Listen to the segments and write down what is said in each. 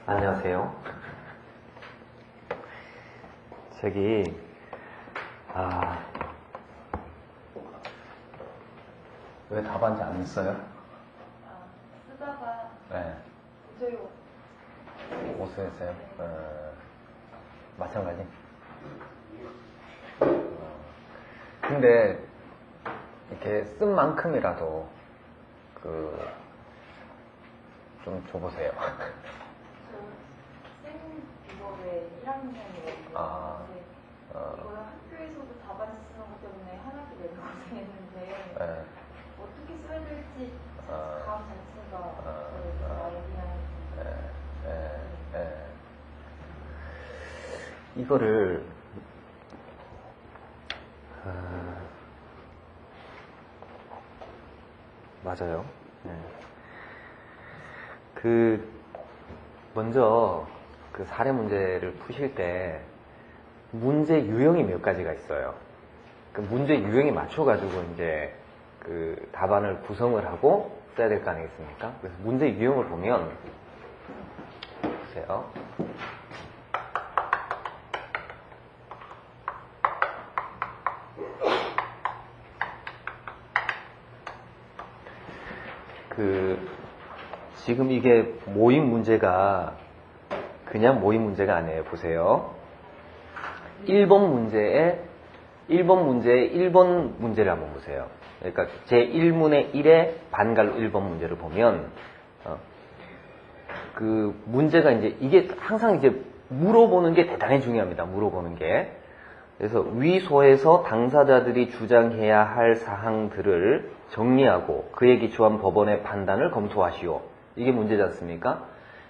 안녕하세요. 저기, 왜 답안지 안 써요? 쓰다가 네. 저희 옷을 했어요? 마찬가지? 근데, 이렇게 쓴 만큼이라도, 좀 줘보세요. 쌤 이거에 1학년이거든요. 이거는 학교에서도 답안 쓰는 것 때문에 한 학기 내내 고생했는데 네. 어떻게 써야 될지 감 자체가 그냥 이거를 맞아요. 먼저 그 사례 문제를 푸실 때 문제 유형이 몇 가지가 있어요. 그 문제 유형에 맞춰가지고 이제 그 답안을 구성을 하고 써야 될 거 아니겠습니까? 그래서 문제 유형을 보면 보세요. 지금 이게 모임 문제가 그냥 모임 문제가 아니에요. 보세요. 1번 문제의 1번 문제를 한번 보세요. 그러니까 제1문의 1의 반갈로 1번 문제를 보면 그 문제가 이게 항상 물어보는 게 대단히 중요합니다. 물어보는 게. 그래서 위소에서 당사자들이 주장해야 할 사항들을 정리하고 그에 기초한 법원의 판단을 검토하시오. 이게 문제지 않습니까?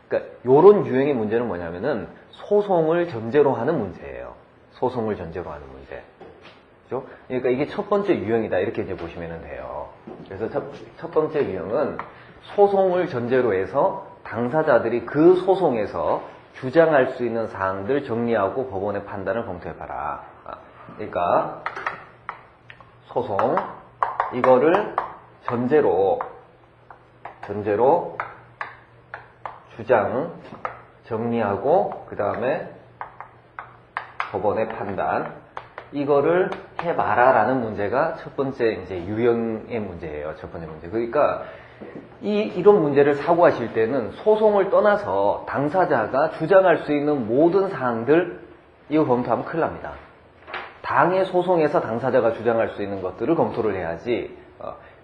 그러니까 요런 유형의 문제는 뭐냐면은 소송을 전제로 하는 문제예요. 소송을 전제로 하는 문제. 그죠? 그러니까 이게 첫 번째 유형이다. 이렇게 이제 보시면 돼요. 그래서 첫 번째 유형은 소송을 전제로 해서 당사자들이 그 소송에서 주장할 수 있는 사항들 정리하고 법원의 판단을 검토해봐라. 그러니까 소송 이거를 전제로 주장 정리하고 그 다음에 법원의 판단 이거를 해봐라 라는 문제가 첫 번째 유형의 문제예요. 첫 번째 문제. 그러니까 이런 문제를 사고하실 때는 소송을 떠나서 당사자가 주장할 수 있는 모든 사항들 이거 검토하면 큰일 납니다. 당의 소송에서 당사자가 주장할 수 있는 것들을 검토를 해야지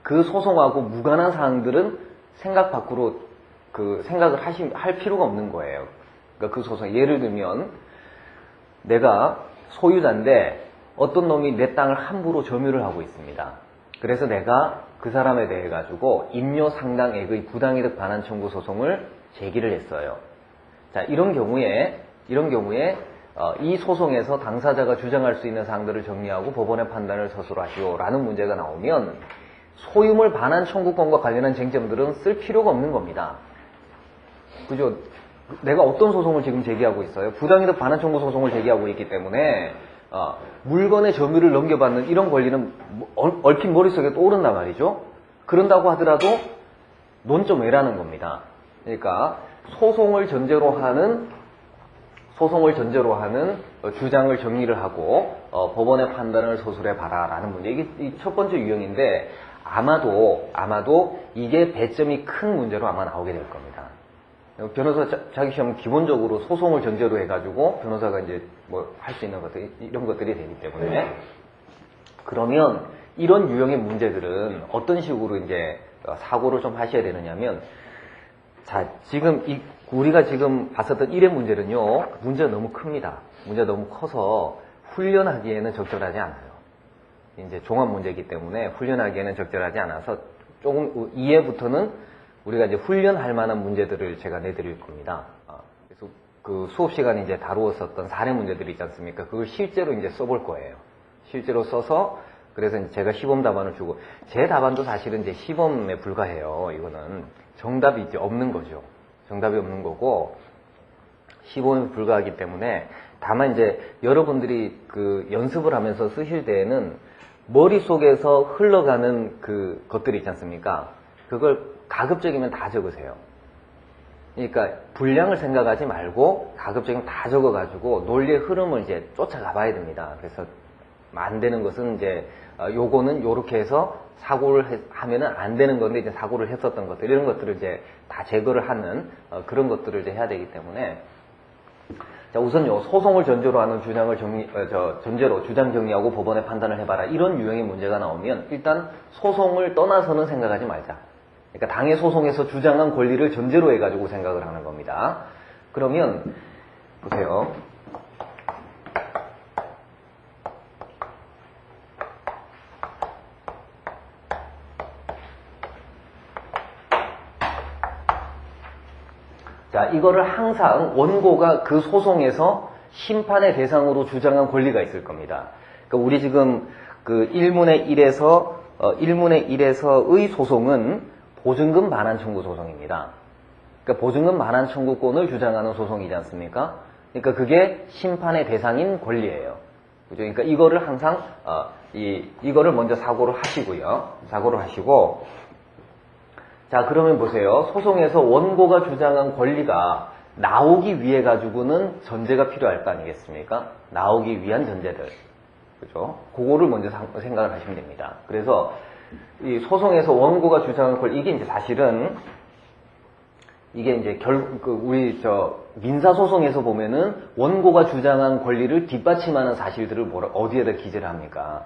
그 소송하고 무관한 사항들은 생각 밖으로 생각을 할 필요가 없는 거예요. 그러니까 그 소송 예를 들면 내가 소유자인데 어떤 놈이 내 땅을 함부로 점유를 하고 있습니다. 그래서 내가 그 사람에 대해 가지고 임료 상당액의 부당이득 반환 청구 소송을 제기를 했어요. 자, 이런 경우에 이 소송에서 당사자가 주장할 수 있는 사항들을 정리하고 법원의 판단을 스스로 하시오라는 문제가 나오면 소유물 반환 청구권과 관련한 쟁점들은 쓸 필요가 없는 겁니다. 그죠? 내가 어떤 소송을 지금 제기하고 있어요? 부당이득 반환 청구 소송을 제기하고 있기 때문에 물건의 점유를 넘겨받는 이런 권리는 얼핏 머릿속에 떠오른단 말이죠. 그런다고 하더라도 논점 외라는 겁니다. 그러니까 소송을 전제로 하는 주장을 정리를 하고 법원의 판단을 서술해봐라 라는 문제. 이게 첫 번째 유형인데 아마도 이게 배점이 큰 문제로 아마 나오게 될 겁니다. 변호사 자기 시험은 기본적으로 소송을 전제로 해가지고 변호사가 뭐 할 수 있는 것들 이런 것들이 되기 때문에 그러면 이런 유형의 문제들은 어떤 식으로 사고를 좀 하셔야 되느냐면 자 지금 우리가 지금 봤었던 1의 문제는요 문제가 너무 큽니다. 문제가 너무 커서 훈련하기에는 적절하지 않아요. 종합 문제이기 때문에 훈련하기에는 적절하지 않아서 조금 2회부터는 우리가 훈련할 만한 문제들을 제가 내드릴 겁니다. 그래서 그 수업 시간에 다루었었던 사례 문제들이 있지 않습니까? 그걸 실제로 써볼 거예요. 실제로 써서 그래서 제가 시범 답안을 주고 제 답안도 사실은 시범에 불과해요. 이거는 정답이 없는 거죠. 정답이 없는 거고 시범에 불과하기 때문에 다만 여러분들이 그 연습을 하면서 쓰실 때에는 머릿속에서 흘러가는 그 것들이 있지 않습니까? 그걸 가급적이면 다 적으세요. 그러니까 분량을 생각하지 말고 가급적이면 다 적어가지고 논리의 흐름을 이제 쫓아가 봐야 됩니다. 그래서 안 되는 것은 이제 요거는 요렇게 해서 사고를 하면은 안 되는 건데 이제 사고를 했었던 것들 이런 것들을 이제 다 제거를 하는 그런 것들을 이제 해야 되기 때문에 자 우선요 소송을 전제로 하는 주장을 전제로 주장 정리하고 법원의 판단을 해봐라 이런 유형의 문제가 나오면 일단 소송을 떠나서는 생각하지 말자. 그러니까 당해 소송에서 주장한 권리를 전제로 해가지고 생각을 하는 겁니다. 그러면 보세요. 자, 이거를 항상 원고가 그 소송에서 심판의 대상으로 주장한 권리가 있을 겁니다. 그러니까 우리 지금 그 1문의 1에서의 소송은 보증금 반환 청구 소송입니다. 그러니까 보증금 반환 청구권을 주장하는 소송이지 않습니까? 그러니까 그게 심판의 대상인 권리예요. 그죠? 그러니까 이거를 항상 이거를 먼저 사고를 하시고요. 사고를 하시고 자 그러면 보세요. 소송에서 원고가 주장한 권리가 나오기 위해 가지고는 전제가 필요할 거 아니겠습니까? 나오기 위한 전제들. 그죠? 그거를 먼저 생각을 하시면 됩니다. 그래서 이 소송에서 원고가 주장한 권리 이게 이제 사실은 이게 이제 우리 민사 소송에서 보면은 원고가 주장한 권리를 뒷받침하는 사실들을 어디에다 기재를 합니까?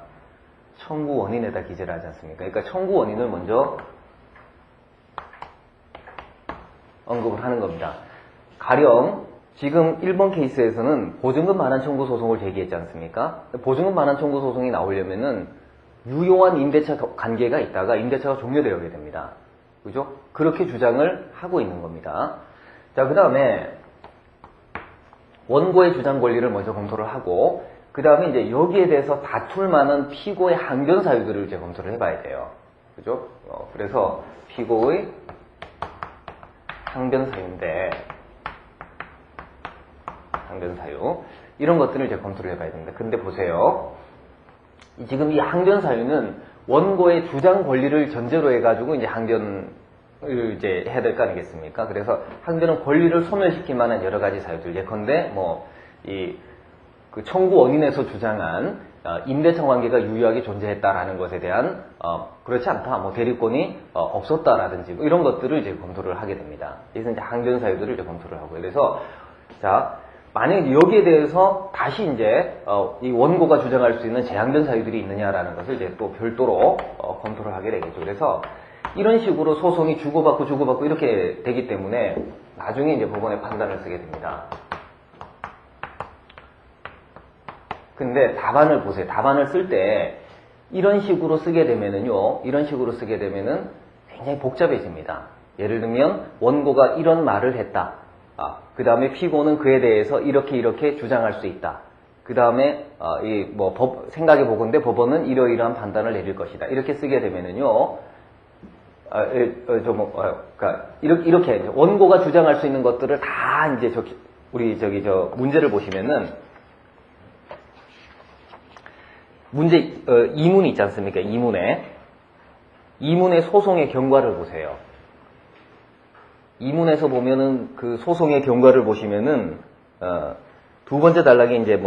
청구 원인에다 기재를 하지 않습니까? 그러니까 청구 원인을 먼저 언급을 하는 겁니다. 가령 지금 1번 케이스에서는 보증금 반환 청구 소송을 제기했지 않습니까? 보증금 반환 청구 소송이 나오려면은 유효한 임대차 관계가 있다가 임대차가 종료되게 됩니다. 그죠? 그렇게 주장을 하고 있는 겁니다. 자, 그 다음에 원고의 주장 권리를 먼저 검토를 하고 그 다음에 이제 여기에 대해서 다툴 만한 피고의 항변 사유들을 이제 검토를 해봐야 돼요. 그죠? 그래서 피고의 항변 사유인데 항변 사유 이런 것들을 이제 검토를 해봐야 됩니다. 근데 보세요. 지금 이 항변 사유는 원고의 주장 권리를 전제로 해가지고 이제 항변을 이제 해야 될 거 아니겠습니까? 그래서 항변은 권리를 소멸시킬 만한 여러 가지 사유들 예컨대 그 청구 원인에서 주장한 임대차 관계가 유효하게 존재했다라는 것에 대한 그렇지 않다, 대리권이 없었다라든지 이런 것들을 이제 검토를 하게 됩니다. 그래서 이제 항변 사유들을 이제 검토를 하고 그래서 자. 만약에 여기에 대해서 다시 이제 이 원고가 주장할 수 있는 재항변 사유들이 있느냐라는 것을 이제 또 별도로 검토를 하게 되겠죠. 그래서 이런 식으로 소송이 주고받고 이렇게 되기 때문에 나중에 이제 법원의 판단을 쓰게 됩니다. 근데 답안을 보세요. 답안을 쓸 때 이런 식으로 쓰게 되면은요, 이런 식으로 쓰게 되면은 굉장히 복잡해집니다. 예를 들면 원고가 이런 말을 했다. 그 다음에 피고는 그에 대해서 이렇게 주장할 수 있다. 그 다음에 생각해 보건대 법원은 이러이러한 판단을 내릴 것이다. 이렇게 쓰게 되면은요, 그러니까 이렇게 원고가 주장할 수 있는 것들을 다 이제 문제를 보시면은 문제 이문이 있지 않습니까? 이문의 소송의 경과를 보세요. 이문에서 보면은 그 소송의 경과를 보시면은 두 번째 단락에 이제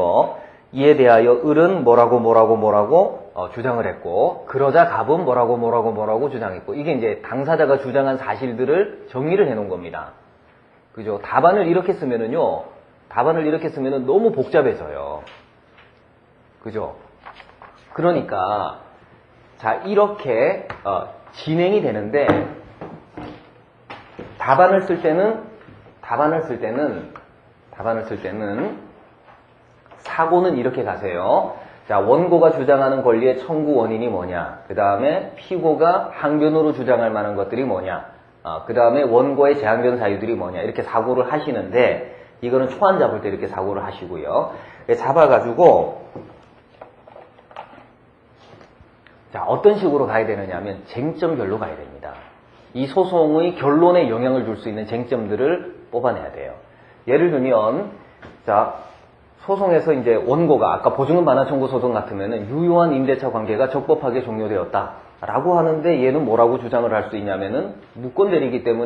이에 대하여 을은 뭐라고 주장을 했고 그러자 갑은 뭐라고 주장했고 이게 이제 당사자가 주장한 사실들을 정리를 해놓은 겁니다. 그죠? 답안을 이렇게 쓰면은 너무 복잡해져요. 그죠? 그러니까 자 이렇게 진행이 되는데. 답안을 쓸 때는 사고는 이렇게 가세요. 자, 원고가 주장하는 권리의 청구 원인이 뭐냐? 그 다음에 피고가 항변으로 주장할 만한 것들이 뭐냐? 그 다음에 원고의 재항변 사유들이 뭐냐? 이렇게 사고를 하시는데 이거는 초안 잡을 때 이렇게 사고를 하시고요. 잡아가지고 자, 어떤 식으로 가야 되느냐 하면 쟁점별로 가야 됩니다. 이 소송의 결론에 영향을 줄 수 있는 쟁점들을 뽑아내야 돼요. 예를 들면, 자, 소송에서 이제 원고가 아까 보증금 반환 청구 소송 같으면은 유효한 임대차 관계가 적법하게 종료되었다. 라고 하는데 얘는 뭐라고 주장을 할 수 있냐면은 무권 대리이기 때문에